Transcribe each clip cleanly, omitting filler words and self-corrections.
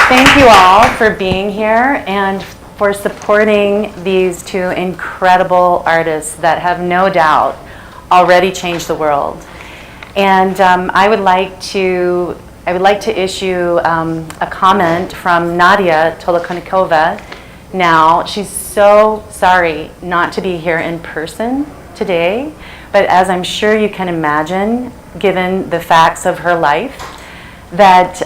Thank you all for being here and for supporting these two incredible artists that have no doubt already changed the world. And I would like to issue a comment from Nadya Tolokonnikova. Now, she's so sorry not to be here in person today, but as I'm sure you can imagine, given the facts of her life, that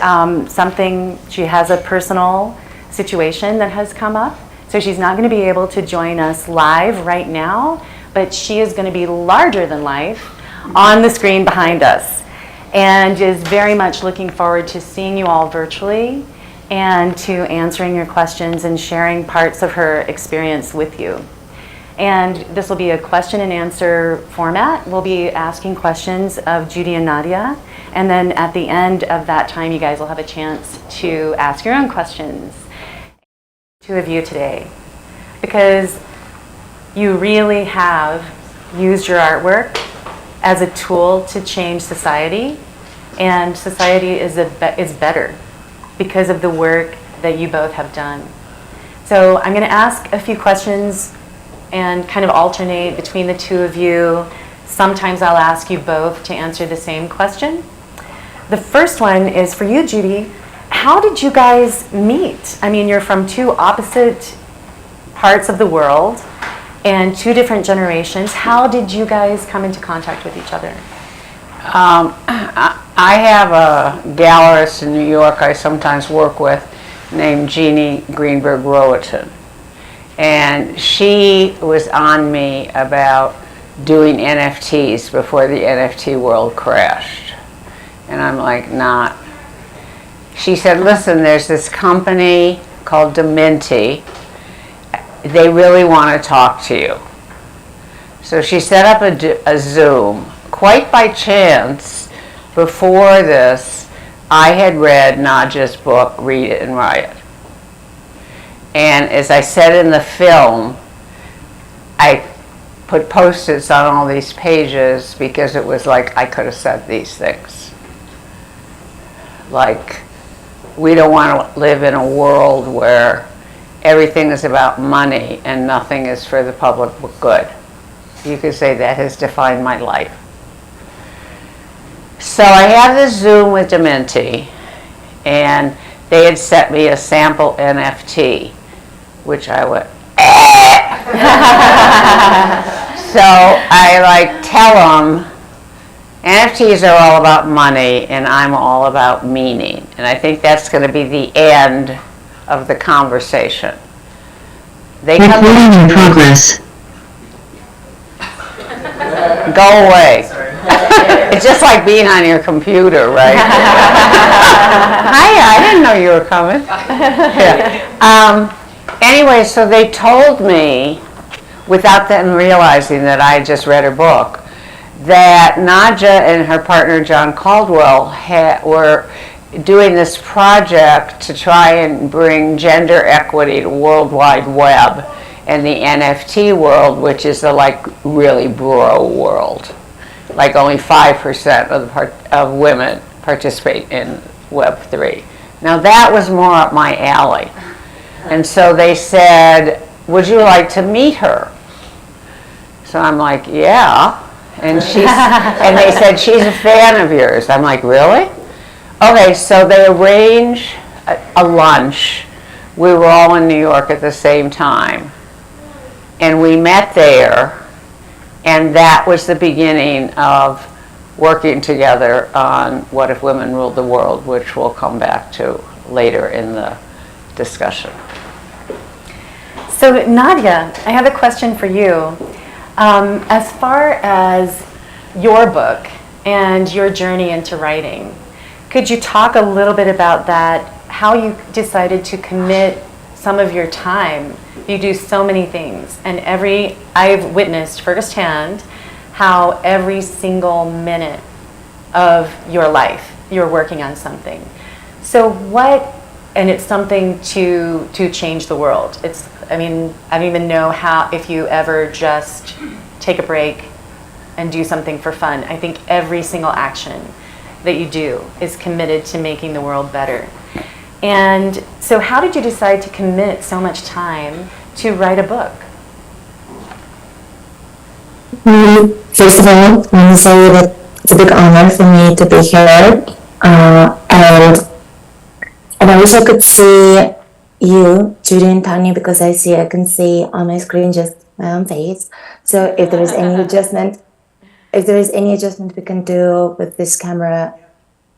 she has a personal situation that has come up. So she's not going to be able to join us live right now, but she is going to be larger than life on the screen behind us, and is very much looking forward to seeing you all virtually and to answering your questions and sharing parts of her experience with you. And this will be a question and answer format. We'll be asking questions of Judy and Nadya, and then at the end of that time, you guys will have a chance to ask your own questions. Two of you today, because you really have used your artwork as a tool to change society, and society is better because of the work that you both have done. So I'm going to ask a few questions and kind of alternate between the two of you. Sometimes I'll ask you both to answer the same question. The first one is for you, Judy. How did you guys meet? I mean, you're from two opposite parts of the world and two different generations. How did you guys come into contact with each other? I have a gallerist in New York I sometimes work with named Jeannie Greenberg Rowaton. And she was on me about doing NFTs before the NFT world crashed. And I'm like, not. She said, listen, there's this company called Dementi. They really want to talk to you. So she set up a Zoom. Quite by chance, before this, I had read Nadya's book, Read and Riot. And as I said in the film, I put Post-its on all these pages because it was like I could have said these things. Like, we don't want to live in a world where everything is about money and nothing is for the public good. You could say that has defined my life. So I had this Zoom with Dementi, and they had sent me a sample NFT, which I went, So I tell them, NFTs are all about money, and I'm all about meaning. And I think that's going to be the end of the conversation. Recording in progress. Go away. It's just like being on your computer, right? Hi, I didn't know you were coming. Yeah. Anyway, so they told me, without them realizing that I had just read her book, that Nadya and her partner John Caldwell were doing this project to try and bring gender equity to World Wide Web and the NFT world, which is the really bro world. Like only 5% of women participate in Web3. Now that was more up my alley. And so they said, would you like to meet her? So I'm like, yeah. And and they said, she's a fan of yours. I'm like, really? Okay, so they arrange a lunch. We were all in New York at the same time. And we met there, and that was the beginning of working together on What If Women Ruled the World, which we'll come back to later in the discussion. So Nadya, I have a question for you. As far as your book and your journey into writing, could you talk a little bit about that, how you decided to commit some of your time? You do so many things, and I've witnessed firsthand how every single minute of your life you're working on something. So and it's something to change the world. I don't even know if you ever just take a break and do something for fun. I think every single action that you do is committed to making the world better. And so how did you decide to commit so much time to write a book? First of all, I want to say that it's a big honor for me to be here. And I wish I could see you, Judy and Tanya, because I can see on my screen just my own face. So if there is any adjustment, we can do with this camera,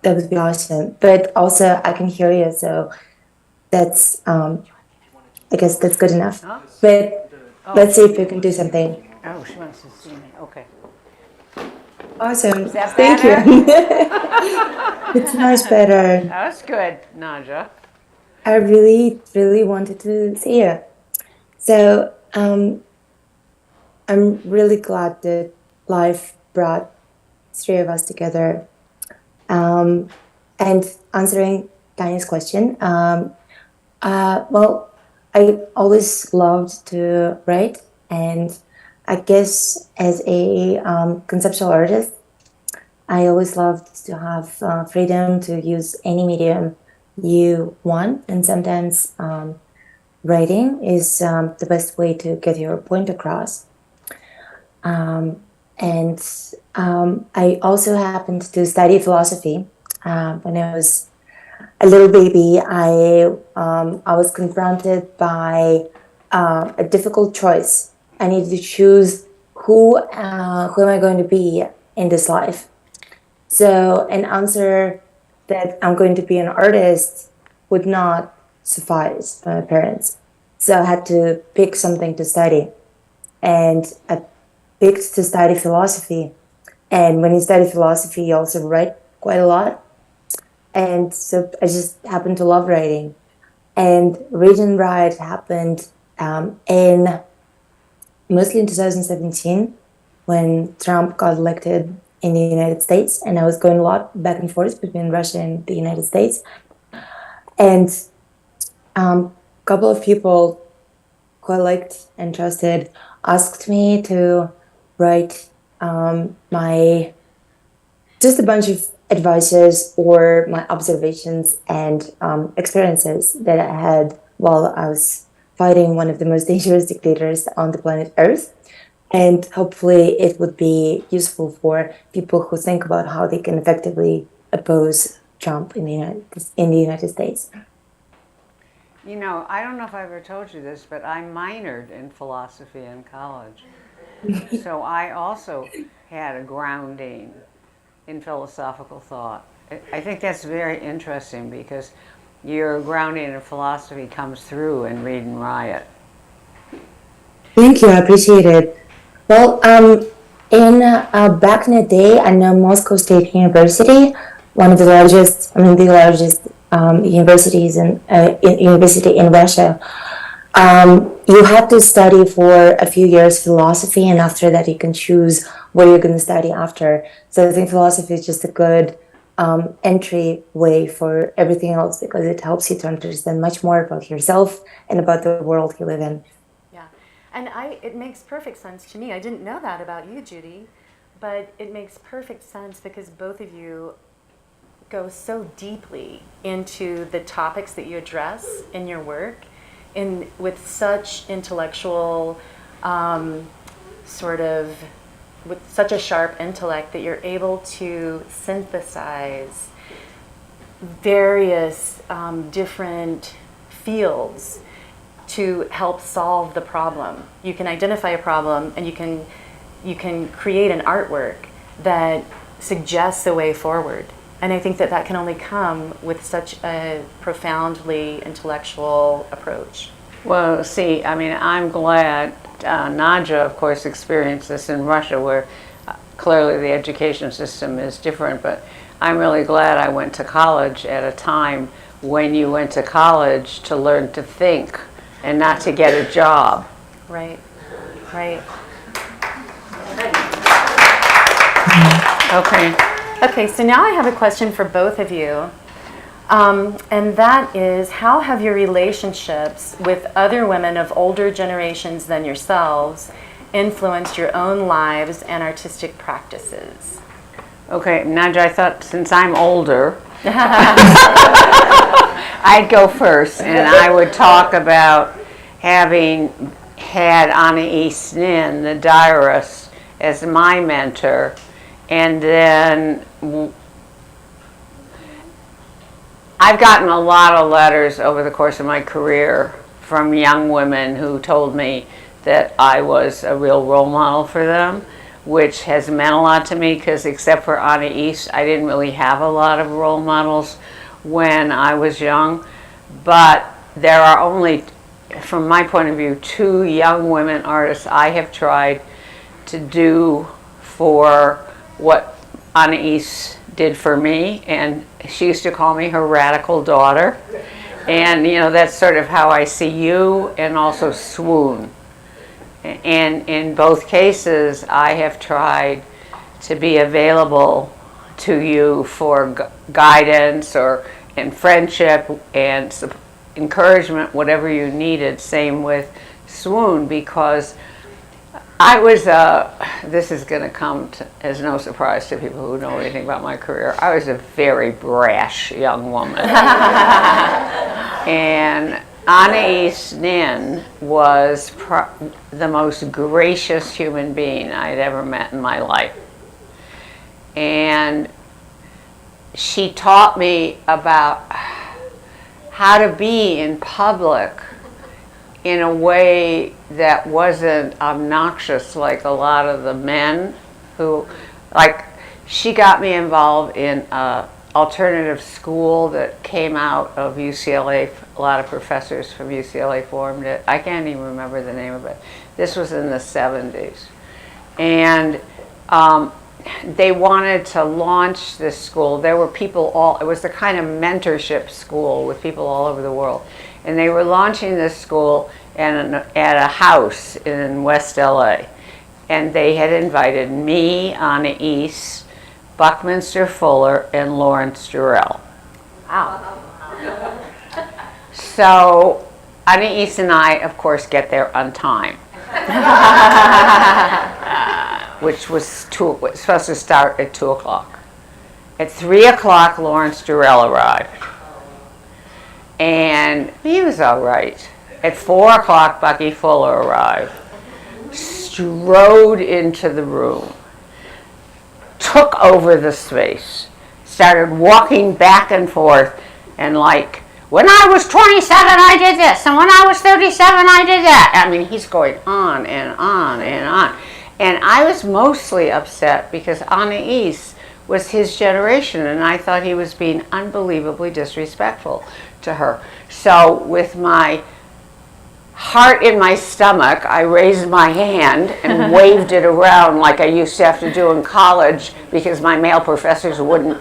that would be awesome. But also I can hear you, so that's I guess that's good enough. But let's see if we can do something. Oh, she wants to see me. Okay. Awesome. Is that Thank better? you. It's much better. That's good, Nadya. I really, really wanted to see you. So I'm really glad that life brought three of us together. And answering Tanya's question, well, I always loved to write, and I guess as a conceptual artist, I always loved to have freedom to use any medium you want, and sometimes writing is the best way to get your point across. I also happened to study philosophy. When I was a little baby, I was confronted by a difficult choice. I needed to choose who am I going to be in this life. So an answer that I'm going to be an artist would not suffice for my parents. So I had to pick something to study. And I picked to study philosophy. And when you study philosophy, you also write quite a lot. And so I just happened to love writing. And Read and Riot happened mostly in 2017, when Trump got elected in the United States, and I was going a lot back and forth between Russia and the United States. And a couple of people who I liked and trusted asked me to write just a bunch of advices or my observations and experiences that I had while I was fighting one of the most dangerous dictators on the planet Earth. And hopefully it would be useful for people who think about how they can effectively oppose Trump in the United States. You know, I don't know if I ever told you this, but I minored in philosophy in college. So I also had a grounding in philosophical thought. I think that's very interesting because your grounding in philosophy comes through in Read and Riot. Thank you, I appreciate it. Well, back in the day, I know Moscow State University, one of the largest universities university in Russia. You have to study for a few years philosophy, and after that you can choose what you're going to study after. So I think philosophy is just a good entry way for everything else, because it helps you to understand much more about yourself and about the world you live in. Yeah, and it makes perfect sense to me. I didn't know that about you, Judy, but it makes perfect sense because both of you go so deeply into the topics that you address in your work, with such intellectual with such a sharp intellect that you're able to synthesize various different fields to help solve the problem. You can identify a problem, and you can create an artwork that suggests a way forward. And I think that can only come with such a profoundly intellectual approach. Well, see, I mean, I'm glad Nadya, of course, experienced this in Russia, where clearly the education system is different, but I'm really glad I went to college at a time when you went to college to learn to think and not to get a job. Right, right. Okay. Okay, so now I have a question for both of you. And that is, how have your relationships with other women of older generations than yourselves influenced your own lives and artistic practices? Okay, Nadya, I thought since I'm older, I'd go first, and I would talk about having had Anais Nin, the diarist, as my mentor, and then I've gotten a lot of letters over the course of my career from young women who told me that I was a real role model for them, which has meant a lot to me because except for Anais, I didn't really have a lot of role models when I was young. But there are only, from my point of view, 2 young women artists I have tried to do for what Anais did for me, and she used to call me her radical daughter. And you know, that's sort of how I see you, and also Swoon. And in both cases, I have tried to be available to you for guidance or in friendship and encouragement, whatever you needed. Same with Swoon, because I was, this is going to come as no surprise to people who know anything about my career, I was a very brash young woman. And Anais Nin was the most gracious human being I'd ever met in my life. And she taught me about how to be in public in a way that wasn't obnoxious like a lot of the men who, like, she got me involved in an alternative school that came out of UCLA. A lot of professors from UCLA formed it. I can't even remember the name of it. This was in the 70s. And they wanted to launch this school. There were people it was the kind of mentorship school with people all over the world. And they were launching this school at a house in West LA. And they had invited me, Anais, Buckminster Fuller, and Lawrence Durrell. Wow. So Anais and I, of course, get there on time. Which was supposed to start at 2 o'clock. At 3 o'clock, Lawrence Durrell arrived. And he was all right. At 4 o'clock, Bucky Fuller arrived, strode into the room, took over the space, started walking back and forth, and like, when I was 27, I did this, and when I was 37, I did that. I mean, he's going on and on and on. And I was mostly upset because Anais was his generation, and I thought he was being unbelievably disrespectful to her. So with my heart in my stomach, I raised my hand and waved it around like I used to have to do in college because my male professors wouldn't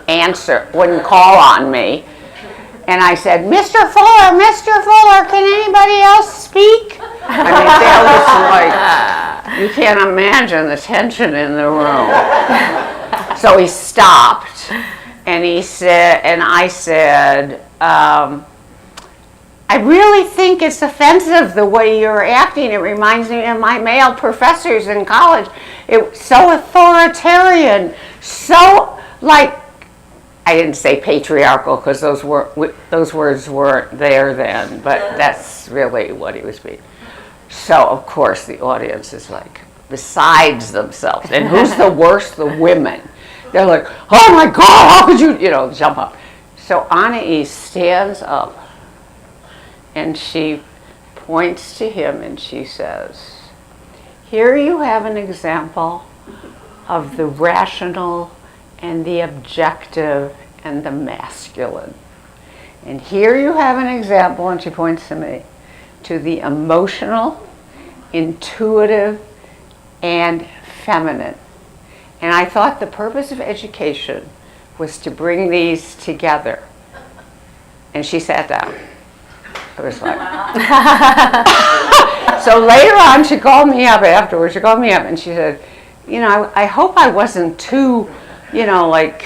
call on me. And I said, Mr. Fuller, can anybody else speak? I mean, that was like, you can't imagine the tension in the room. So he stopped, and I said, I really think it's offensive the way you're acting. It reminds me of my male professors in college. It was so authoritarian, so like, I didn't say patriarchal because those words weren't there then, but that's really what he was being. So of course the audience is like besides themselves. And who's the worst? The women. They're like, oh my God, how could you, jump up. So Anais stands up and she points to him and she says, here you have an example of the rational and the objective and the masculine. And here you have an example, and she points to me, to the emotional, intuitive, and feminine. And I thought the purpose of education was to bring these together. And she sat down. I was like, so later on she called me up afterwards, and she said, I hope I wasn't too, like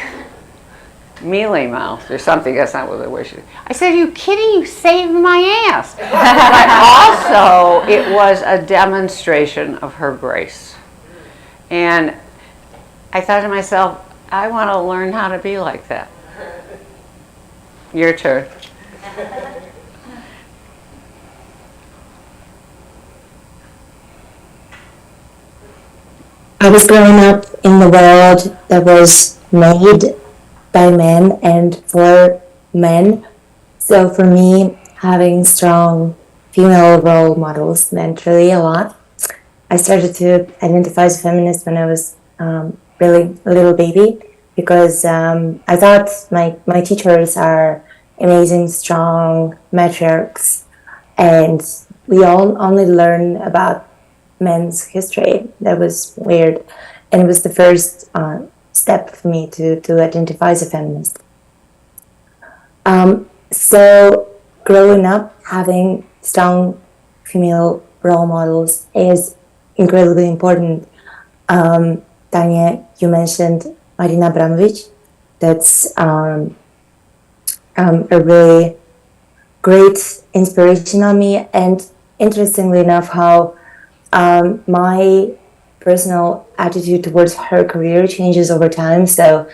mealy mouthed or something. That's not what the word she said. I said, are you kidding? You saved my ass. But also it was a demonstration of her grace. And I thought to myself, I want to learn how to be like that. Your turn. I was growing up in the world that was made by men and for men. So for me, having strong female role models meant really a lot. I started to identify as a feminist when I was really a little baby because I thought my teachers are amazing, strong matriarchs, and we all only learn about men's history. That was weird, and it was the first step for me to identify as a feminist. So growing up, having strong female role models is incredibly important. Tanya, you mentioned Marina Abramovic. That's a really great inspiration on me. And interestingly enough, how my personal attitude towards her career changes over time. So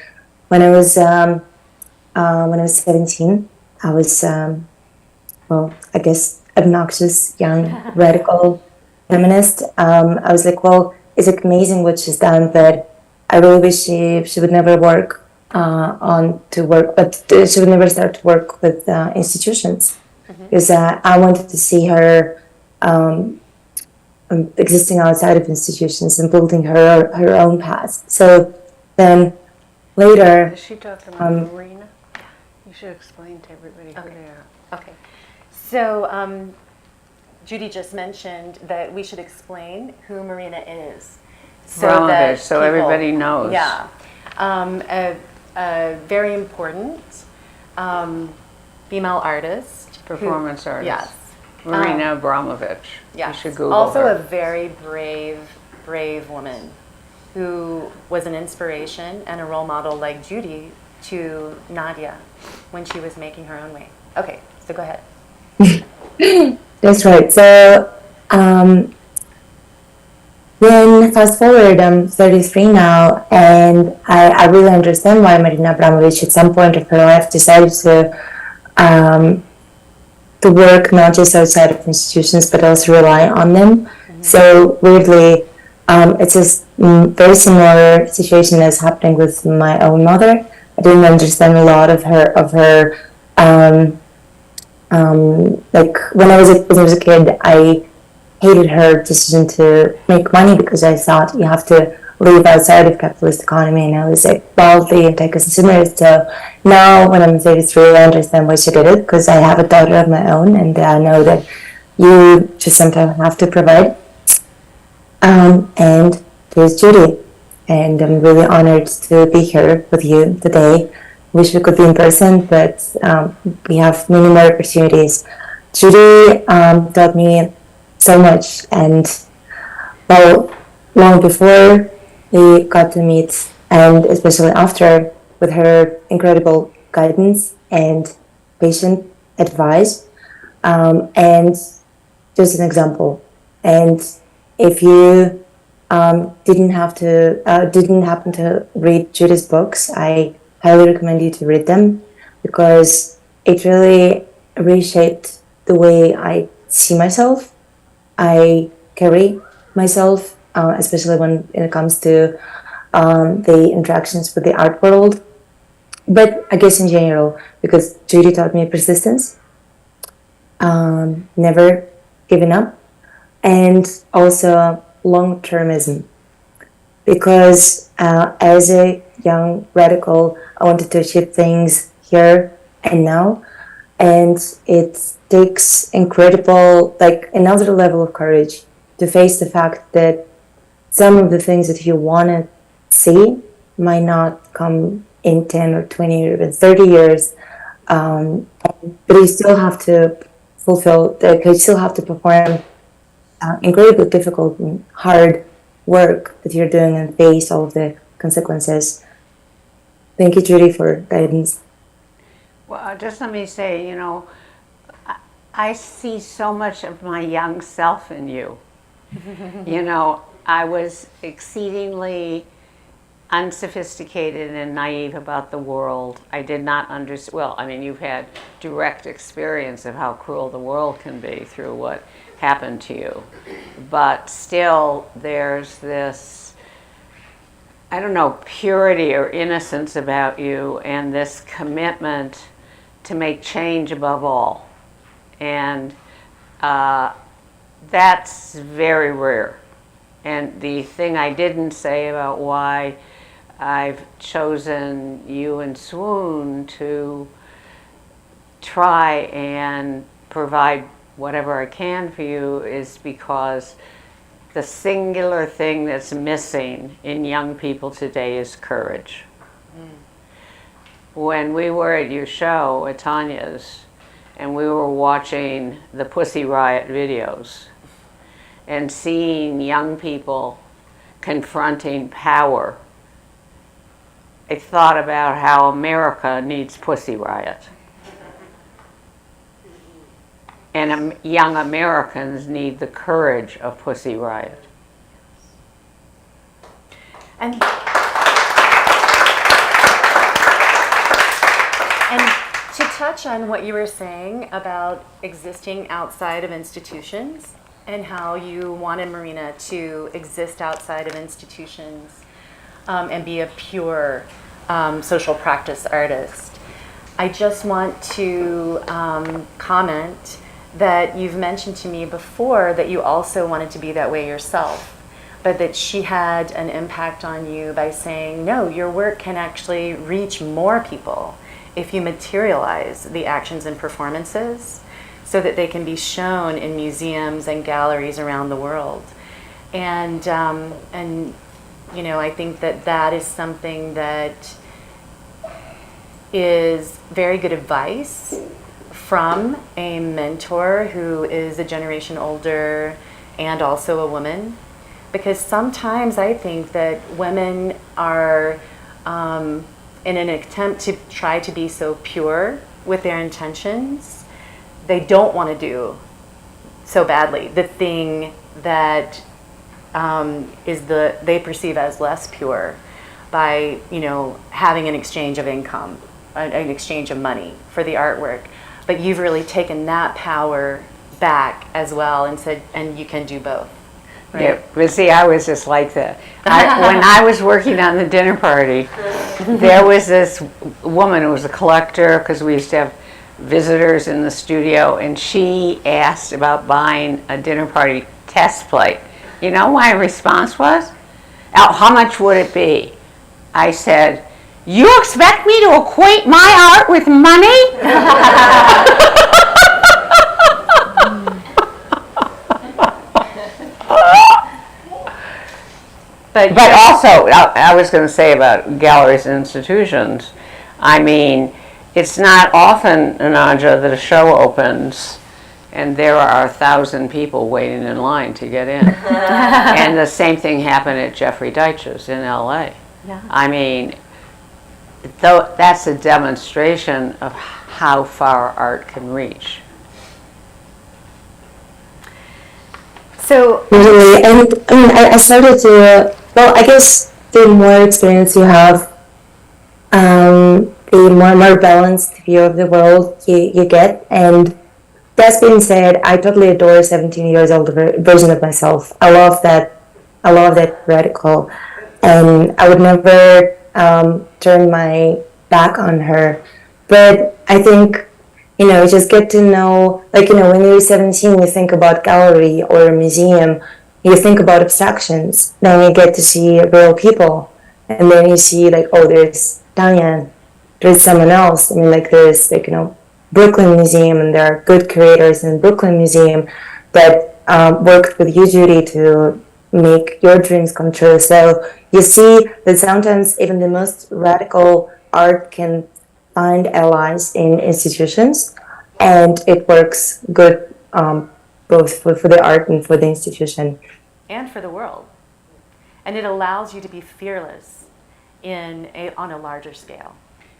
when I was 17, I was well, I guess obnoxious, young, radical feminist. I was like, well, it's amazing what she's done, but I really wish she would never work but she would never start to work with institutions because I wanted to see her existing outside of institutions and building her own path. So then later, Is she talking about Marina? You should explain to everybody who they are. Okay. So Judy just mentioned that we should explain who Marina is. Abramovich, so everybody knows. Yeah. A very important female artist. Performance artist. Yes. Marina Abramovich. Yes. You should Google also her. a very brave woman who was an inspiration and a role model like Judy to Nadya when she was making her own way. Okay, so go ahead. That's right. So then fast forward, I'm 33 now, and I really understand why Marina Abramovic at some point of her life decided to work not just outside of institutions but also rely on them. So weirdly, it's a very similar situation as happening with my own mother. I didn't understand a lot of her like when I was a kid, I hated her decision to make money because I thought you have to live outside of capitalist economy, and I was like wildly anti-consumerist. So now when I'm 33, I understand why she did it because I have a daughter of my own, and I know that you just sometimes have to provide. And there's Judy, and I'm really honored to be here with you today. Wish we could be in person, but we have many more opportunities. Judy taught me so much, and well, long before we got to meet, and especially after, with her incredible guidance and patient advice, and just an example. And if you didn't happen to read Judy's books, I highly recommend you to read them because it really reshaped the way I see myself. I carry myself, especially when it comes to the interactions with the art world. But I guess in general, because Judy taught me persistence, never giving up, and also long-termism. Because as a young radical, I wanted to achieve things here and now, and it takes incredible, like another level of courage to face the fact that some of the things that you want to see might not come in 10 or 20 or even 30 years, but you still have to you still have to perform incredibly difficult and hard work that you're doing and face all of the consequences. Thank you, Judy, for guidance. Well, just let me say, I see so much of my young self in you. I was exceedingly unsophisticated and naive about the world. I did not understand, well, I mean, you've had direct experience of how cruel the world can be through what happened to you. But still, there's this, I don't know, purity or innocence about you and this commitment to make change above all. And that's very rare. And the thing I didn't say about why I've chosen you and Swoon to try and provide whatever I can for you is because the singular thing that's missing in young people today is courage. When we were at your show, at Tanya's, and we were watching the Pussy Riot videos and seeing young people confronting power, I thought about how America needs Pussy Riot. And young Americans need the courage of Pussy Riot. And to touch on what you were saying about existing outside of institutions and how you wanted Marina to exist outside of institutions and be a pure social practice artist, I just want to comment that you've mentioned to me before that you also wanted to be that way yourself, but that she had an impact on you by saying, no, your work can actually reach more people if you materialize the actions and performances so that they can be shown in museums and galleries around the world. And you know, I think that that is something that is very good advice from a mentor who is a generation older and also a woman. Because sometimes I think that women are, in an attempt to try to be so pure with their intentions, they don't want to do so badly the thing that they perceive as less pure by, you know, having an exchange of income, an exchange of money for the artwork. But you've really taken that power back as well and said, and you can do both. Right? Yeah, but see, I was just like that. When I was working on the dinner party, there was this woman who was a collector, because we used to have visitors in the studio, and she asked about buying a dinner party test plate. You know what my response was? How much would it be? I said, you expect me to equate my art with money? But also, I was going to say about galleries and institutions, I mean, it's not often, Nadya, that a show opens and there are 1,000 people waiting in line to get in. And the same thing happened at Jeffrey Deitch's in LA. Yeah. I mean, that's a demonstration of how far art can reach. So, Really, and I mean, I started to, well, I guess the more experience you have, the more balanced view of the world you get. And that being said, I totally adore a 17 years old version of myself. I love that radical, and I would never turn my back on her. But I think, you know, just get to know, like, you know, when you're 17, you think about gallery or a museum, you think about abstractions. Then you get to see real people, and then you see, like, oh, there's Tanya, there's someone else. I mean, like, there's, like, you know, Brooklyn Museum, and there are good curators in Brooklyn Museum that worked with you, Judy, to make your dreams come true. So you see that sometimes even the most radical art can find allies in institutions, and it works good both for the art and for the institution. and for the world. And it allows you to be fearless on a larger scale.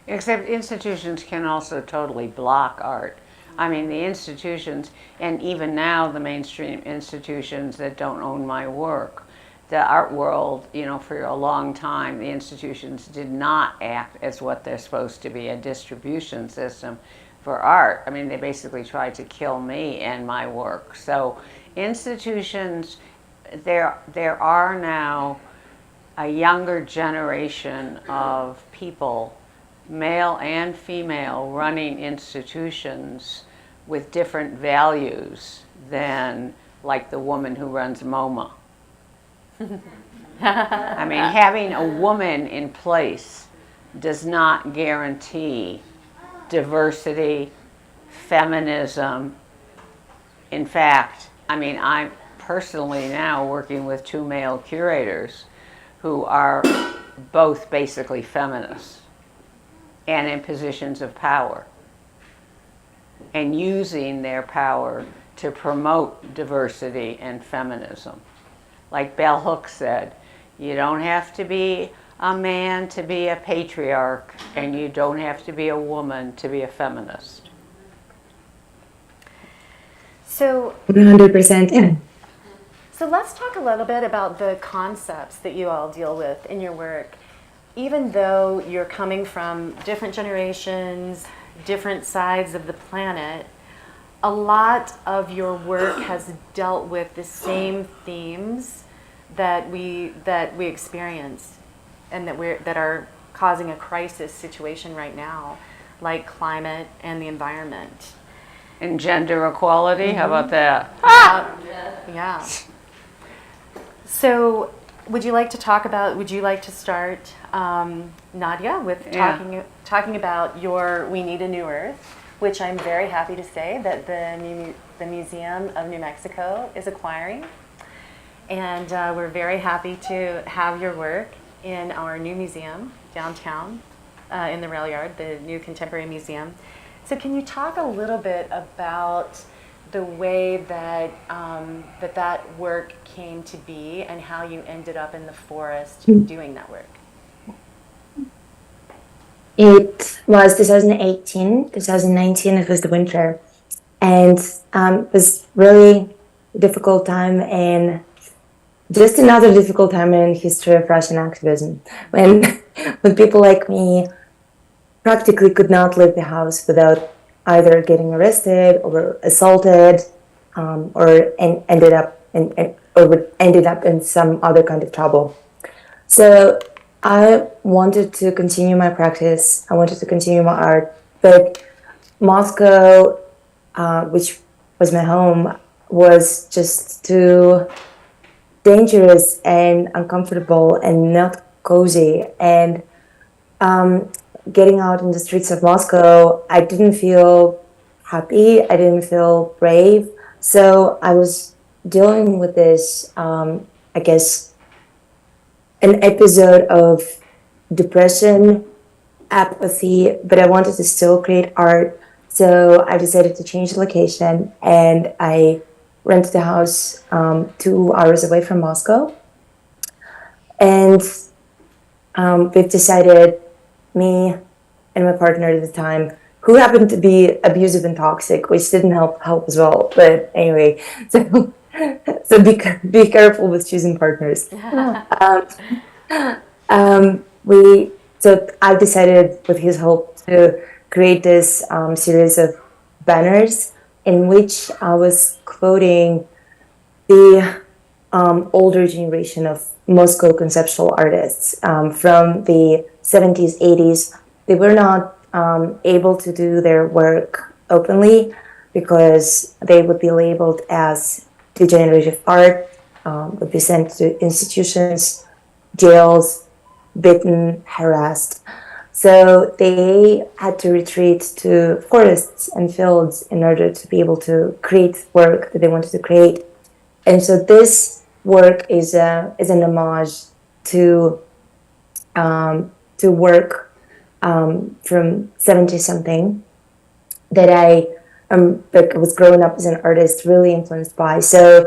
Except institutions can also totally block art. I mean, the institutions, and even now the mainstream institutions that don't own my work, the art world, for a long time, the institutions did not act as what they're supposed to be, a distribution system for art. I mean, they basically tried to kill me and my work. So institutions, there are now a younger generation of people, male and female, running institutions with different values than like the woman who runs MoMA. I mean, having a woman in place does not guarantee diversity, feminism. In fact, I mean, I'm personally now working with 2 male curators who are both basically feminists and in positions of power and using their power to promote diversity and feminism. Like Bell Hooks said, you don't have to be a man to be a patriarch, and you don't have to be a woman to be a feminist. So 100%. Yeah. So let's talk a little bit about the concepts that you all deal with in your work. Even though you're coming from different generations, different sides of the planet, a lot of your work has dealt with the same themes that we experience and that are causing a crisis situation right now, like climate and the environment. And gender equality, how about that? Yeah. So would you like to start, Nadya, with talking about your We Need a New Earth, which I'm very happy to say that the Museum of New Mexico is acquiring. And we're very happy to have your work in our new museum downtown in the rail yard, the new Contemporary Museum. So can you talk a little bit about the way that that work came to be and how you ended up in the forest doing that work? It was 2018, 2019, it was the winter. And it was really difficult time, and just another difficult time in history of Russian activism, when people like me practically could not leave the house without either getting arrested or assaulted, or ended up in some other kind of trouble. So I wanted to continue my practice. I wanted to continue my art, but Moscow, which was my home, was just too dangerous and uncomfortable and not cozy. And getting out in the streets of Moscow, I didn't feel happy. I didn't feel brave. So I was dealing with this, I guess, an episode of depression, apathy, but I wanted to still create art. So I decided to change the location, and I rented a house 2 hours away from Moscow. And we've decided, me and my partner at the time, who happened to be abusive and toxic, which didn't help as well. But anyway, so be careful with choosing partners. So I decided, with his help, to create this series of banners in which I was quoting the older generation of Moscow conceptual artists from the 70s, 80s. They were not able to do their work openly because they would be labeled as degenerative art, would be sent to institutions, jails, beaten, harassed. So they had to retreat to forests and fields in order to be able to create work that they wanted to create. And so this work is an homage to work from 70-something that I was growing up as an artist, really influenced by. So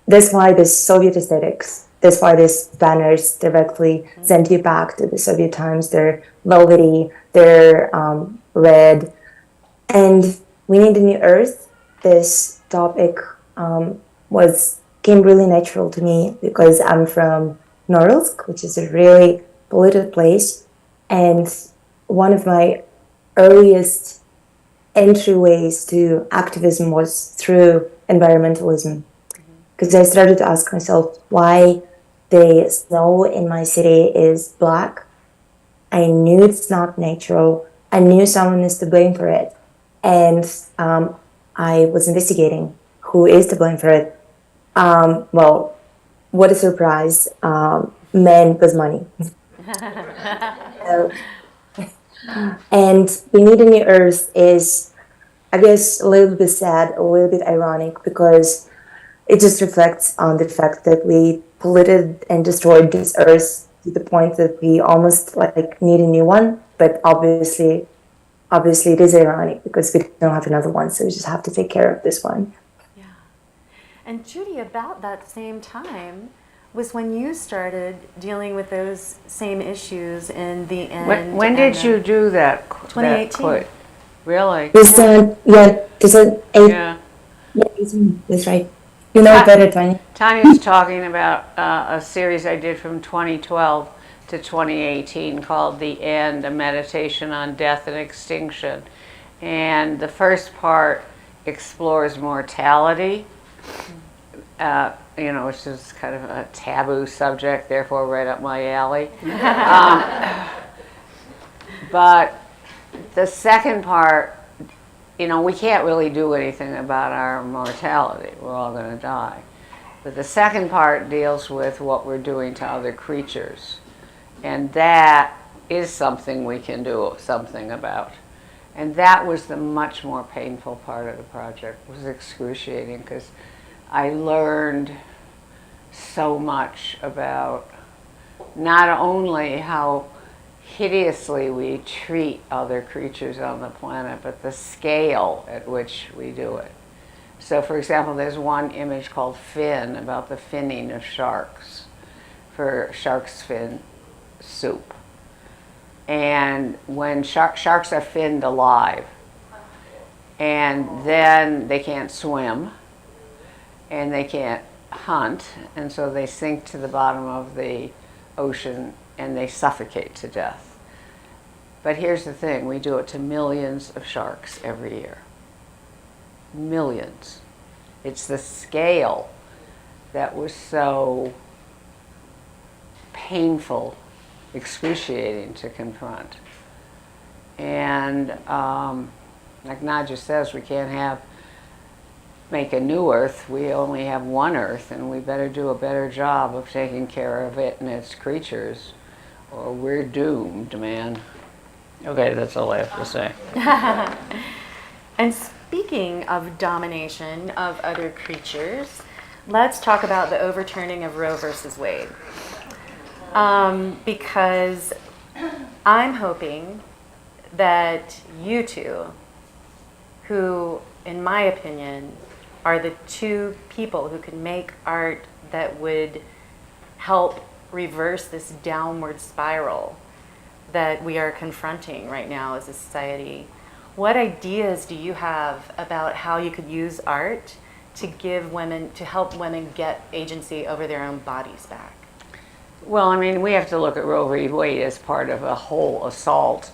that's why this Soviet aesthetics. That's why these banners directly send you back to the Soviet times. They're velvety, they're red. And We Need a New Earth, this topic came really natural to me because I'm from Norilsk, which is a really polluted place. And one of my earliest entryways to activism was through environmentalism. Because I started to ask myself why the snow in my city is black. I knew it's not natural. I knew someone is to blame for it. And I was investigating who is to blame for it. Well, what a surprise. Men with money. So, and Beneath the New Earth is, I guess, a little bit sad, a little bit ironic, because it just reflects on the fact that we polluted and destroyed this earth to the point that we almost like need a new one. But obviously it is ironic because we don't have another one, so we just have to take care of this one. Yeah. And Judy, about that same time was when you started dealing with those same issues in the end. When did you do that? 2018. Really? This is Yeah. that's right. You know better, Tanya. Tanya's talking about a series I did from 2012 to 2018 called The End, a meditation on death and extinction. And the first part explores mortality, which is kind of a taboo subject, therefore right up my alley. But the second part, we can't really do anything about our mortality. We're all going to die. But the second part deals with what we're doing to other creatures. And that is something we can do something about. And that was the much more painful part of the project. It was excruciating because I learned so much about not only how hideously we treat other creatures on the planet, but the scale at which we do it. So, for example, there's one image called Fin, about the finning of sharks, for shark's fin soup. And when sharks are finned alive, and then they can't swim, and they can't hunt, and so they sink to the bottom of the ocean and they suffocate to death. But here's the thing, we do it to millions of sharks every year. Millions. It's the scale that was so painful, excruciating to confront. And like Nadya says, we can't make a new Earth. We only have one Earth, and we better do a better job of taking care of it and its creatures, or we're doomed, man. Okay, that's all I have to say. And speaking of domination of other creatures, let's talk about the overturning of Roe versus Wade. Because I'm hoping that you two, who, in my opinion, are the two people who can make art that would help reverse this downward spiral that we are confronting right now as a society. What ideas do you have about how you could use art to help women get agency over their own bodies back? Well, I mean, we have to look at Roe v. Wade as part of a whole assault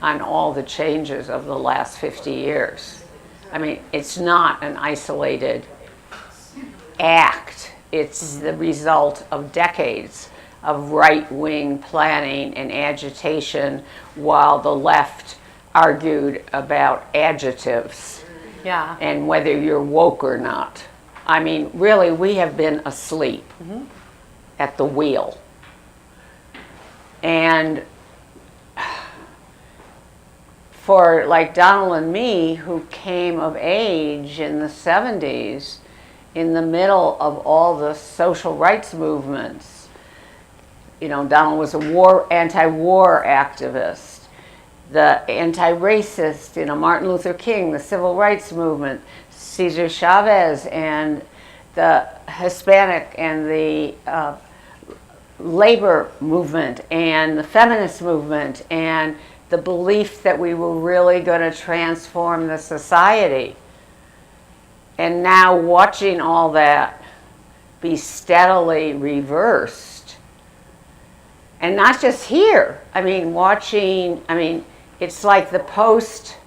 on all the changes of the last 50 years. I mean, it's not an isolated act. It's the result of decades of right-wing planning and agitation while the left argued about adjectives and whether you're woke or not. I mean, really, we have been asleep at the wheel. And for like Donald and me, who came of age in the 70s, in the middle of all the social rights movements, Donald was a anti-war activist, the anti-racist, Martin Luther King, the civil rights movement, Cesar Chavez, and the Hispanic and the labor movement and the feminist movement, and the belief that we were really going to transform the society. And now watching all that be steadily reversed. And not just here. I mean, it's like the post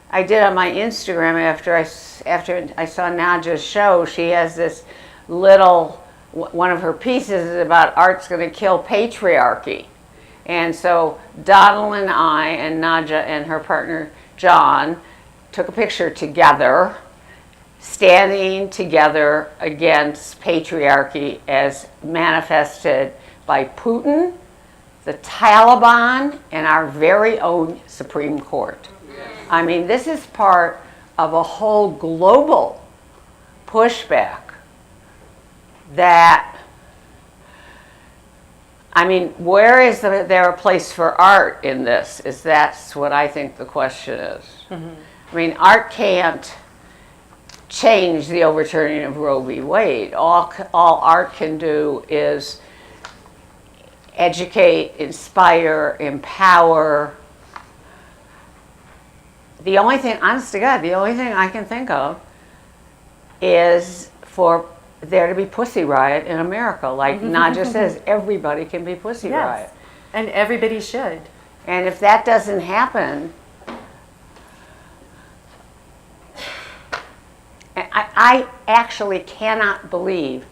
I did on my Instagram after I saw Nadya's show. She has this little, one of her pieces is about art's going to kill patriarchy. And so Donald and I and Nadya and her partner John took a picture together, standing together against patriarchy as manifested by Putin, the Taliban, and our very own Supreme Court. I mean, this is part of a whole global pushback that, I mean, where is there a place for art in this? That's what I think the question is. Mm-hmm. I mean, art can't change the overturning of Roe v. Wade. All art can do is educate, inspire, empower. The only thing, honest to God, the only thing I can think of is for there to be Pussy Riot in America. Like Nadya says, everybody can be Pussy Riot. And everybody should. And if that doesn't happen, I actually cannot believe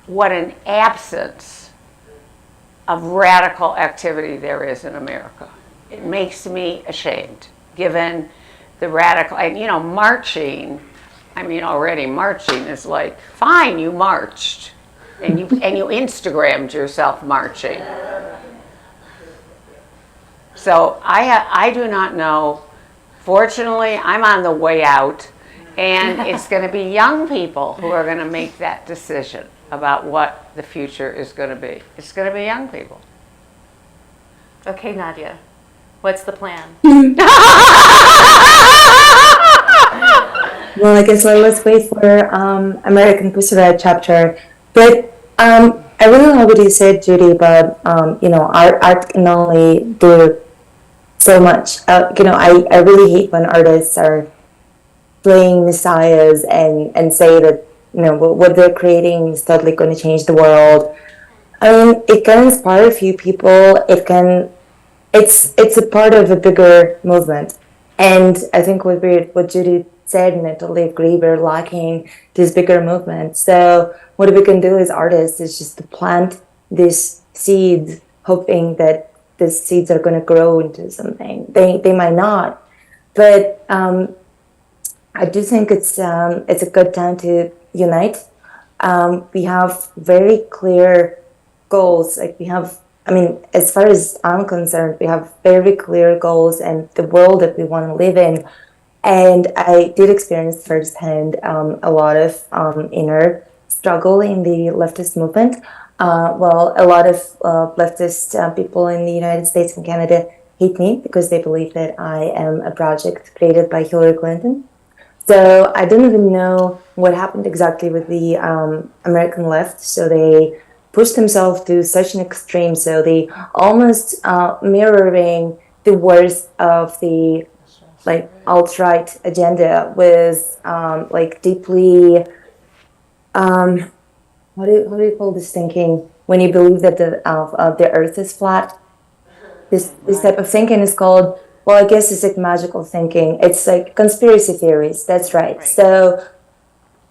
what an absence of radical activity there is in America. It makes me ashamed, given the radical, and you know, marching, I mean, already marching is like, fine, you marched, and you Instagrammed yourself marching. So I do not know. Fortunately, I'm on the way out, and it's going to be young people who are going to make that decision about what the future is going to be. It's going to be young people. Okay, Nadya, what's the plan? Well, I guess let's wait for American Pussy Riot chapter. But I really love what you said, Judy, but you know, art can only do so much. You know, I really hate when artists are playing messiahs and say that, you know, what they're creating is totally going to change the world. I mean, it can inspire a few people. It's a part of a bigger movement. And I think what Judy said, and I totally agree, we're lacking this bigger movement. So what we can do as artists is just to plant these seeds, hoping that these seeds are going to grow into something. They might not, but I do think it's a good time to unite. We have very clear goals. Like we have, I mean, as far as I'm concerned, we have very clear goals and the world that we want to live in. And I did experience firsthand a lot of inner struggle in the leftist movement. Well, a lot of leftist people in the United States and Canada hate me because they believe that I am a project created by Hillary Clinton. So I don't even know what happened exactly with the American left. So they pushed themselves to such an extreme. So they almost mirroring the worst of the like alt-right agenda with like deeply what do you call this thinking when you believe that the earth is flat? This type of thinking is called, well, I guess it's like magical thinking. It's like conspiracy theories. That's right. So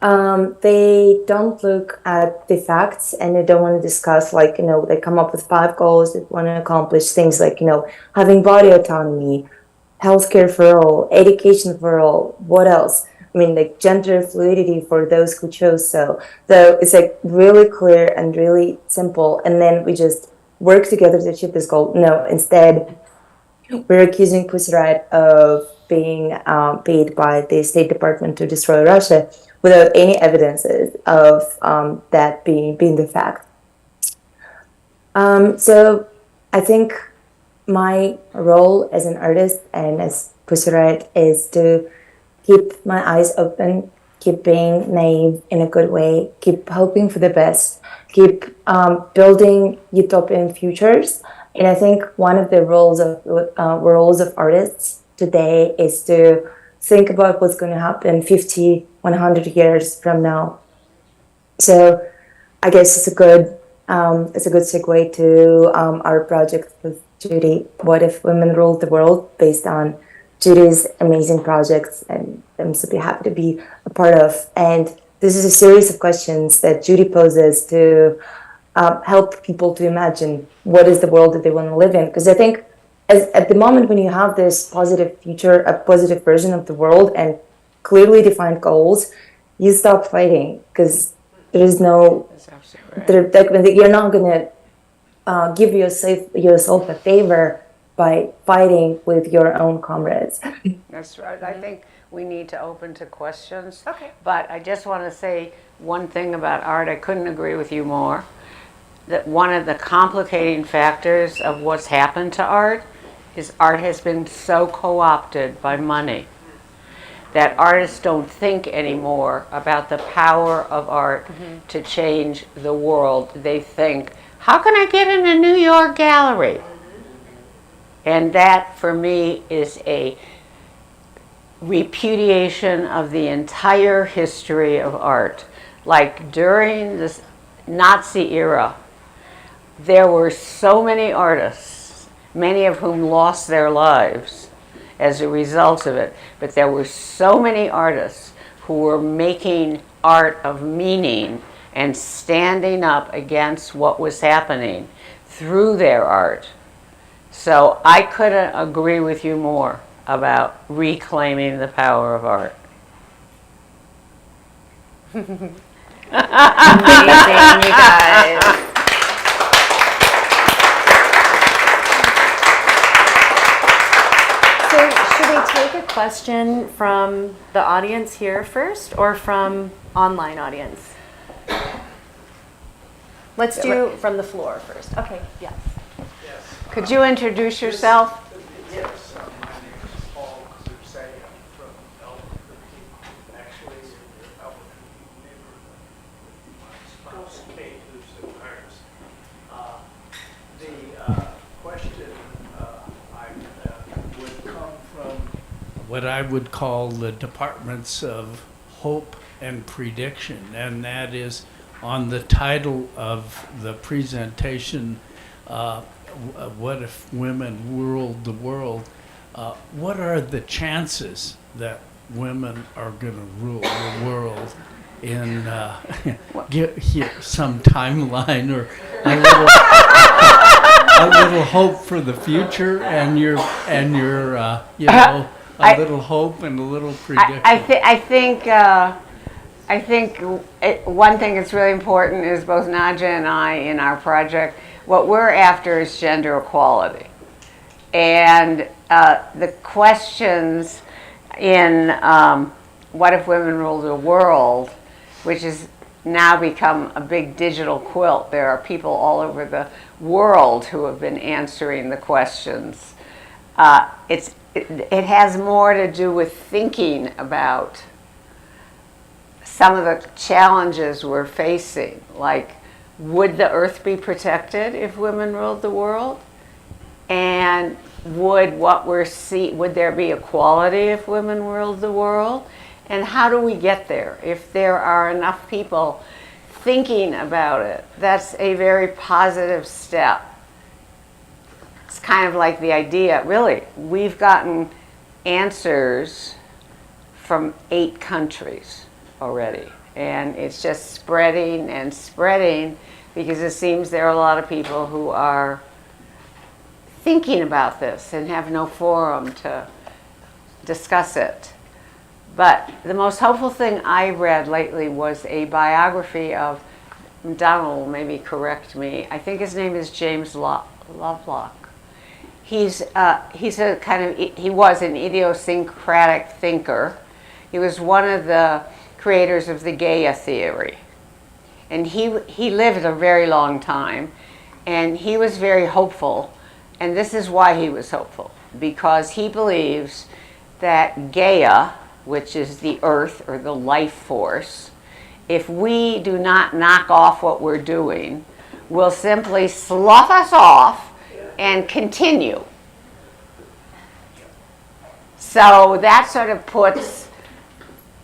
they don't look at the facts and they don't want to discuss, like, you know, they come up with 5 goals that want to accomplish things like, you know, having body autonomy, healthcare for all, education for all, what else? I mean, like gender fluidity for those who chose so. So it's like really clear and really simple. And then we just work together to achieve this goal. No, instead, we're accusing Pussy Riot of being paid by the State Department to destroy Russia without any evidences of that being the fact. So I think my role as an artist and as Pussy Riot is to keep my eyes open, keep being naive in a good way, keep hoping for the best, keep building utopian futures. And I think one of the roles of artists today is to think about what's going to happen 50, 100 years from now. So I guess it's a good segue to our project with Judy. What if women ruled the world? Based on Judy's amazing projects, and I'm super happy to be a part of. And this is a series of questions that Judy poses to help people to imagine what is the world that they want to live in. Because I think at the moment when you have this positive future, a positive version of the world and clearly defined goals, you stop fighting because there is no, you're not going to give yourself a favor by fighting with your own comrades. That's right. I think we need to open to questions. Okay. But I just want to say one thing about art. I couldn't agree with you more. That one of the complicating factors of what's happened to art is art has been so co-opted by money that artists don't think anymore about the power of art to change the world. They think, how can I get in a New York gallery? And that, for me, is a repudiation of the entire history of art. Like during this Nazi era, there were so many artists, many of whom lost their lives as a result of it, but there were so many artists who were making art of meaning and standing up against what was happening through their art. So I couldn't agree with you more about reclaiming the power of art. Amazing, you guys. So should we take a question from the audience here first or from online audience? Let's do from the floor first. Okay, yes. Could you introduce yourself? Yes, my name is Paul Zusay. I'm from Albuquerque. Actually, in the Albuquerque neighborhood with my spouse, Kate, who's in Paris. The question would come from what I would call the departments of hope and prediction, and that is on the title of the presentation, what if women ruled the world? What are the chances that women are going to rule the world in get here some timeline or a little hope for the future and your little hope and a little prediction? I think one thing that's really important is both Nadya and I in our project, what we're after is gender equality. And the questions in What If Women Ruled the World, which has now become a big digital quilt. There are people all over the world who have been answering the questions. It has more to do with thinking about some of the challenges we're facing, like would the earth be protected if women ruled the world? And would there be equality if women ruled the world? And how do we get there? If there are enough people thinking about it, that's a very positive step. It's kind of like the idea, really, we've gotten answers from 8 countries already. And it's just spreading and spreading because it seems there are a lot of people who are thinking about this and have no forum to discuss it. But the most hopeful thing I read lately was a biography of, Donald will maybe correct me, I think his name is James Lovelock. He was an idiosyncratic thinker. He was one of the creators of the Gaia theory. And he lived a very long time, and he was very hopeful. And this is why he was hopeful, because he believes that Gaia, which is the earth or the life force, if we do not knock off what we're doing, will simply slough us off and continue. So that sort of puts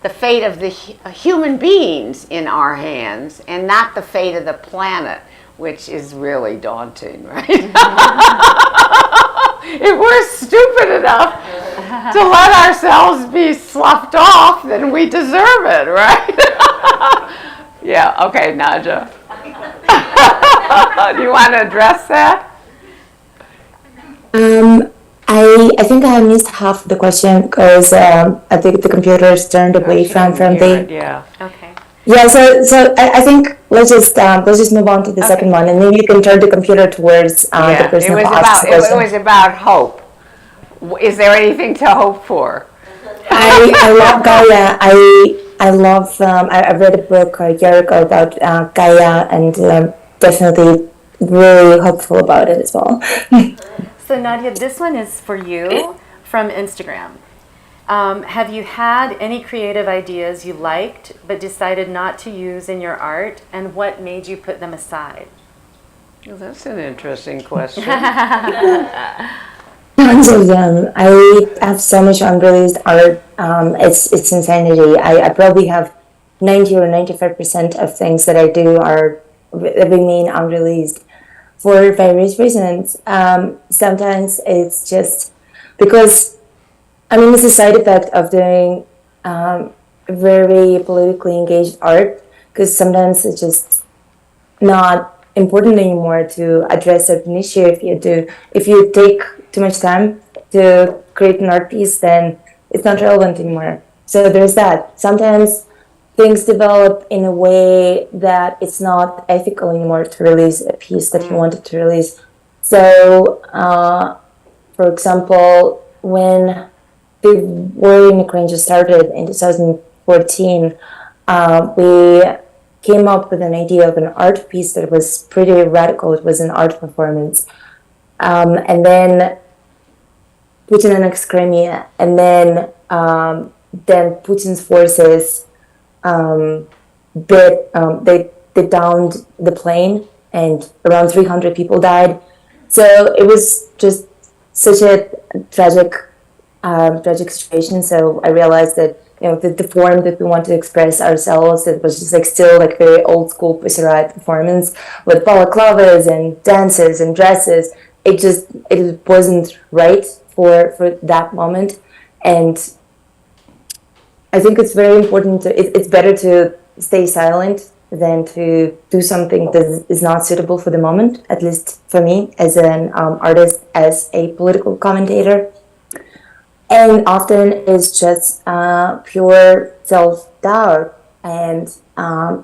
the fate of the human beings in our hands and not the fate of the planet, which is really daunting, right? If we're stupid enough to let ourselves be sloughed off, then we deserve it, right? Yeah, okay, Nadya. Do you want to address that? I think I missed half the question because I think the computer's turned away from the. Yeah. Okay. Yeah, so I think let's just move on to the second one, and maybe you can turn the computer towards the person who asked the question. It was about hope. Is there anything to hope for? I love Gaia. I read a book a year ago about Gaia, and definitely really hopeful about it as well. So Nadya, this one is for you from Instagram. Have you had any creative ideas you liked but decided not to use in your art, and what made you put them aside? Well, that's an interesting question. Tons of them. I have so much unreleased art. It's insanity. I probably have 90 or 95% of things that I do remain unreleased for various reasons. Sometimes it's just because, it's a side effect of doing very politically engaged art, because sometimes it's just not important anymore to address an issue. If you take too much time to create an art piece, then it's not relevant anymore. So there's that. Sometimes things develop in a way that it's not ethical anymore to release a piece that you wanted to release. So, for example, when the war in Ukraine just started in 2014, we came up with an idea of an art piece that was pretty radical. It was an art performance. And then Putin annexed Crimea, and then Putin's forces they downed the plane, and around 300 people died. So it was just such a tragic situation. So I realized that the form that we want to express ourselves, it was just still very old school Pussy Riot performance with balaclavas and dances and dresses. It wasn't right for that moment, and I think it's very important it's better to stay silent than to do something that is not suitable for the moment, at least for me as an artist, as a political commentator. And often it's just pure self-doubt and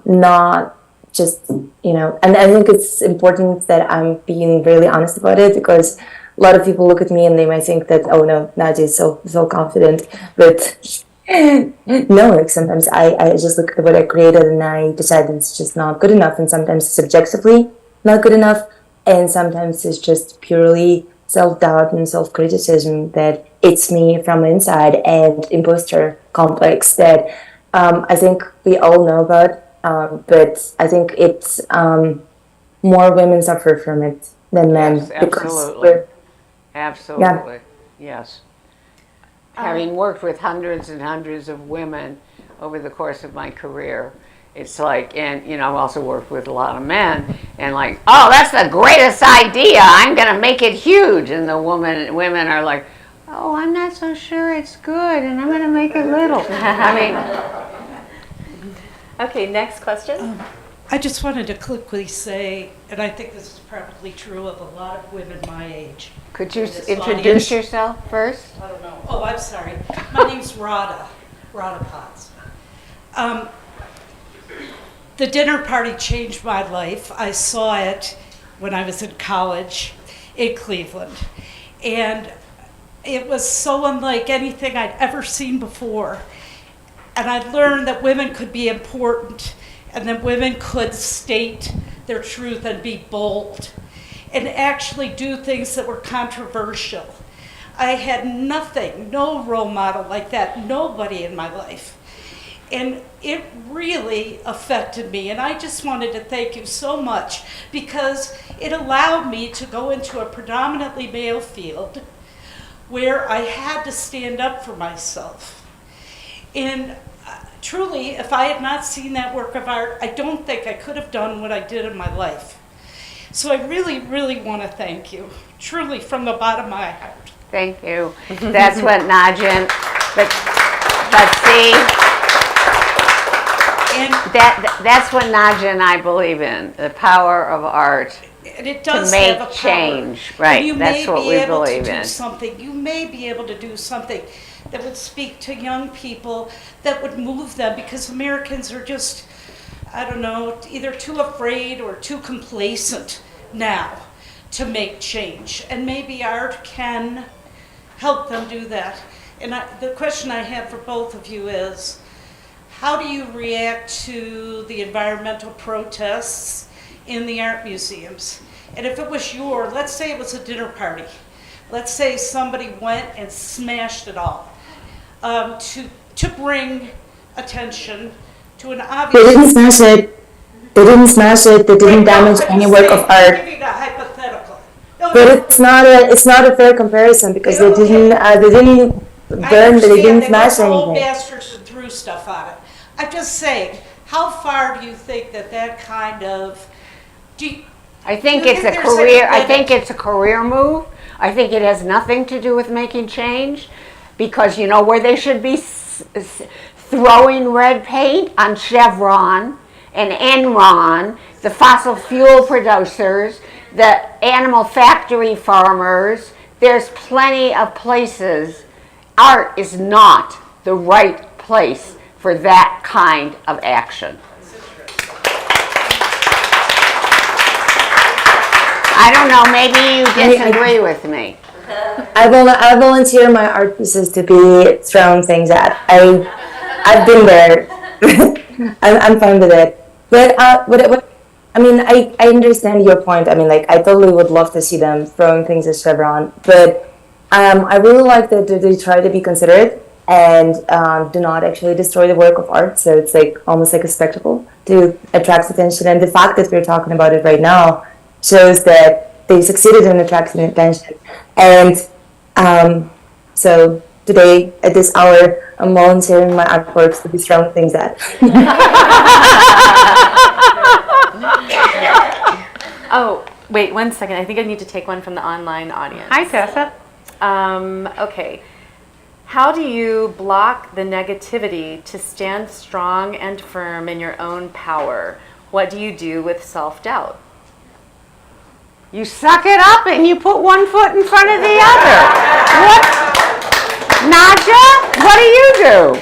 not just, and I think it's important that I'm being really honest about it, because a lot of people look at me and they might think that, oh no, Nadya is so confident, but no, sometimes I just look at what I created and I decide that it's just not good enough, and sometimes it's subjectively not good enough, and sometimes it's just purely self-doubt and self-criticism that it's me from inside, and imposter complex that I think we all know about, but I think it's more women suffer from it than men. Yes, absolutely. Absolutely, yeah. Yes. Having worked with hundreds and hundreds of women over the course of my career, it's and I've also worked with a lot of men, and oh, that's the greatest idea, I'm gonna make it huge, and the women are like, oh, I'm not so sure it's good, and I'm gonna make it little. Okay, next question. I just wanted to quickly say, and I think this is probably true of a lot of women my age. Could you introduce yourself first? I don't know. Oh, I'm sorry. My name's Rada Potts. The dinner party changed my life. I saw it when I was in college in Cleveland. And it was so unlike anything I'd ever seen before. And I learned that women could be important, and that women could state their truth and be bold and actually do things that were controversial. I had nothing, no role model like that, nobody in my life. And it really affected me, and I just wanted to thank you so much, because it allowed me to go into a predominantly male field where I had to stand up for myself. And truly, if I had not seen that work of art, I don't think I could have done what I did in my life. So I really, really want to thank you, truly, from the bottom of my heart. Thank you. That's what Nadya, but see, And, that's what Nadya and I believe in, the power of art and it to does make have a power. change. And Right, you that's may what be we able believe to do in. something. You may be able to do something that would speak to young people, that would move them, because Americans are just, I don't know, either too afraid or too complacent now to make change. And maybe art can help them do that. And the question I have for both of you is, how do you react to the environmental protests in the art museums? And if it was let's say it was a dinner party. Let's say somebody went and smashed it all to bring attention to an They obvious... didn't smash it. They didn't smash it. They didn't damage any work of I'm art. giving a hypothetical. No, But no, it's not a fair comparison because they Okay. didn't I burn, they didn't understand smash they went to old anything. bastards and threw stuff on it. I'm just saying, how far do you think that kind of... I think Do you it's think a there's career. any I think limit? it's a career move. I think it has nothing to do with making change, because you know where they should be throwing red paint on Chevron and Enron, the fossil fuel producers, the animal factory farmers. There's plenty of places. Art is not the right place for that kind of action. I don't know, maybe you disagree with me. I volunteer my art pieces to be thrown things at. I've been there. I'm fine with it. But I mean, I understand your point. I mean, like, I totally would love to see them throwing things at Chevron. But I really like that they try to be considerate and do not actually destroy the work of art. So it's like almost like a spectacle to attract attention. And the fact that we're talking about it right now shows that they succeeded in attracting attention. And so today, at this hour, I'm volunteering my artworks to be thrown things at. Oh, wait, 1 second. I think I need to take one from the online audience. Hi, Tessa. Okay. How do you block the negativity to stand strong and firm in your own power? What do you do with self-doubt? You suck it up and you put one foot in front of the other. What? Nadya, what do you do?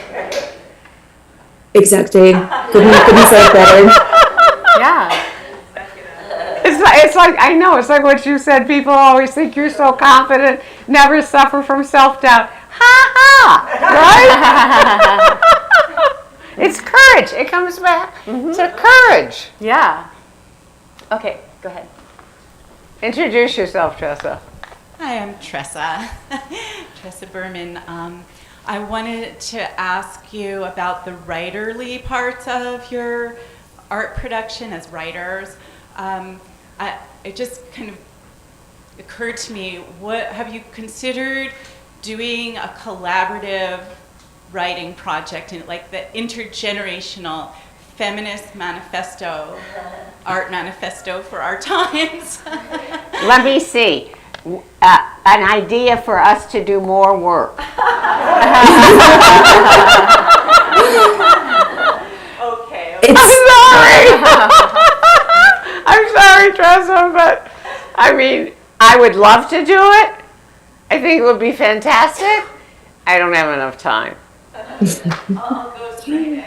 Exactly. Couldn't say it better. Yeah. It's like, I know, it's like what you said. People always think you're so confident, never suffer from self-doubt. Ha ha! Right? It's courage. It comes back to courage. Yeah. Okay, go ahead. Introduce yourself, Tressa. Hi, I'm Tressa, Tressa Berman. I wanted to ask you about the writerly parts of your art production as writers. It just kind of occurred to me, what have you considered doing a collaborative writing project, in like the intergenerational feminist manifesto, art manifesto for our times? Let me see. An idea for us to do more work. Okay. I'm sorry, Tressa, but I mean, I would love to do it. I think it would be fantastic. I don't have enough time. I'll ghostwrite it.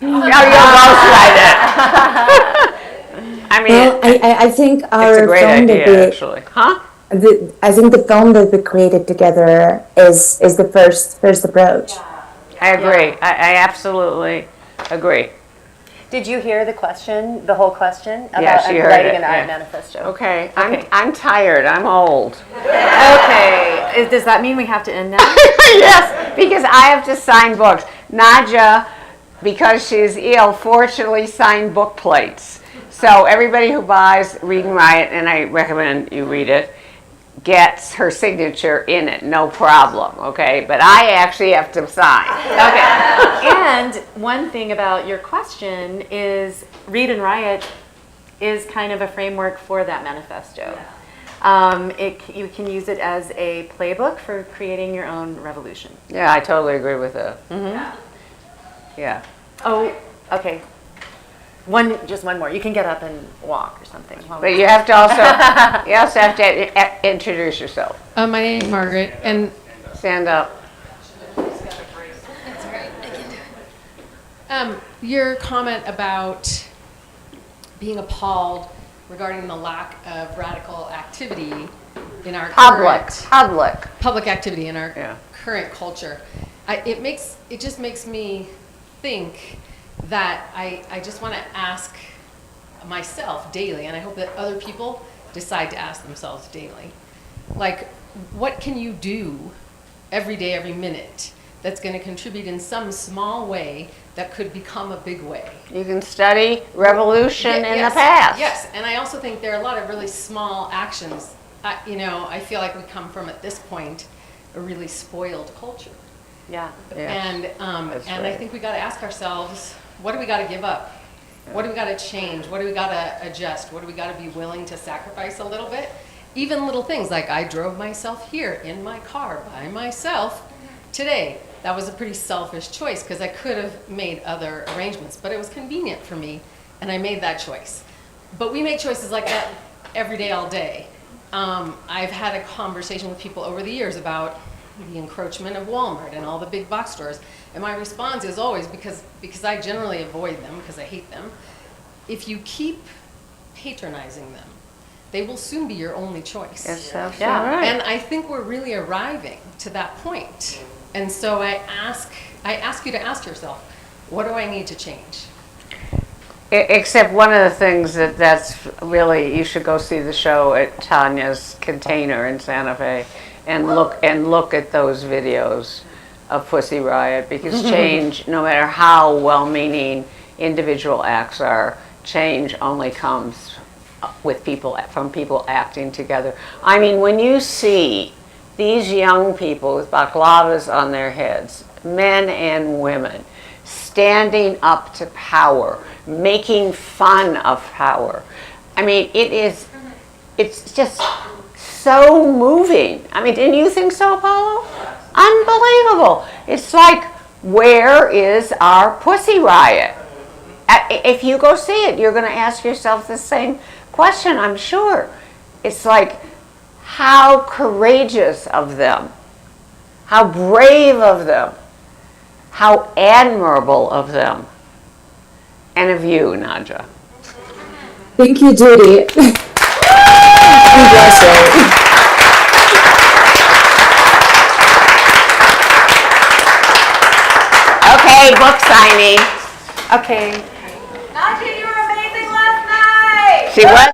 No, you'll ghostwrite it. I mean, Well, I think it's a our great film idea, that actually. Huh? I think the film that we created together is the first approach. I agree. I absolutely agree. Did you hear the question, the whole question about Yeah, she heard writing it, an art yeah. manifesto? Okay, Okay. I'm tired. I'm old. Okay. Does that mean we have to end now? Yes, because I have to sign books. Nadya, because she's ill, fortunately signed book plates. So everybody who buys Read and Riot, and I recommend you read it, gets her signature in it, no problem, okay? But I actually have to sign. Okay. And one thing about your question is Read and Riot is kind of a framework for that manifesto. You can use it as a playbook for creating your own revolution. Yeah, I totally agree with that. Yeah. Oh, okay. Just one more. You can get up and walk or something. But you have to also, you also have to introduce yourself. My name is Margaret, and Stand up. your comment about being appalled regarding the lack of radical activity in our public activity in our current culture, it just makes me think that I just want to ask myself daily, and I hope that other people decide to ask themselves daily, like, what can you do every day, every minute, that's going to contribute in some small way that could become a big way? You can study revolution in the past. Yes, and I also think there are a lot of really small actions. I feel like we come from, at this point, a really spoiled culture. Yeah. And I think we got to ask ourselves, what do we got to give up? What do we got to change? What do we got to adjust? What do we got to be willing to sacrifice a little bit? Even little things like I drove myself here in my car by myself today. That was a pretty selfish choice because I could have made other arrangements, but it was convenient for me, and I made that choice. But we make choices like that every day, all day. I've had a conversation with people over the years about the encroachment of Walmart and all the big box stores, and my response is always, because I generally avoid them because I hate them, if you keep patronizing them, they will soon be your only choice. Yes, that's right. And I think we're really arriving to that point. And so I ask you to ask yourself, what do I need to change? Except one of the things that's really, you should go see the show at Tanya's Container in Santa Fe and look at those videos of Pussy Riot, because change, no matter how well-meaning individual acts are, change only comes from people acting together. I mean, when you see these young people with baklavas on their heads, men and women, standing up to power, making fun of power. I mean, it's just so moving. I mean, didn't you think so, Apollo? Unbelievable. It's like, where is our Pussy Riot? If you go see it, you're going to ask yourself the same question, I'm sure. It's like, how courageous of them, how brave of them, how admirable of them, and of you, Nadya. Thank you, Judy. God bless you. Okay, book signing. Okay. Nadya, you were amazing last night! She was.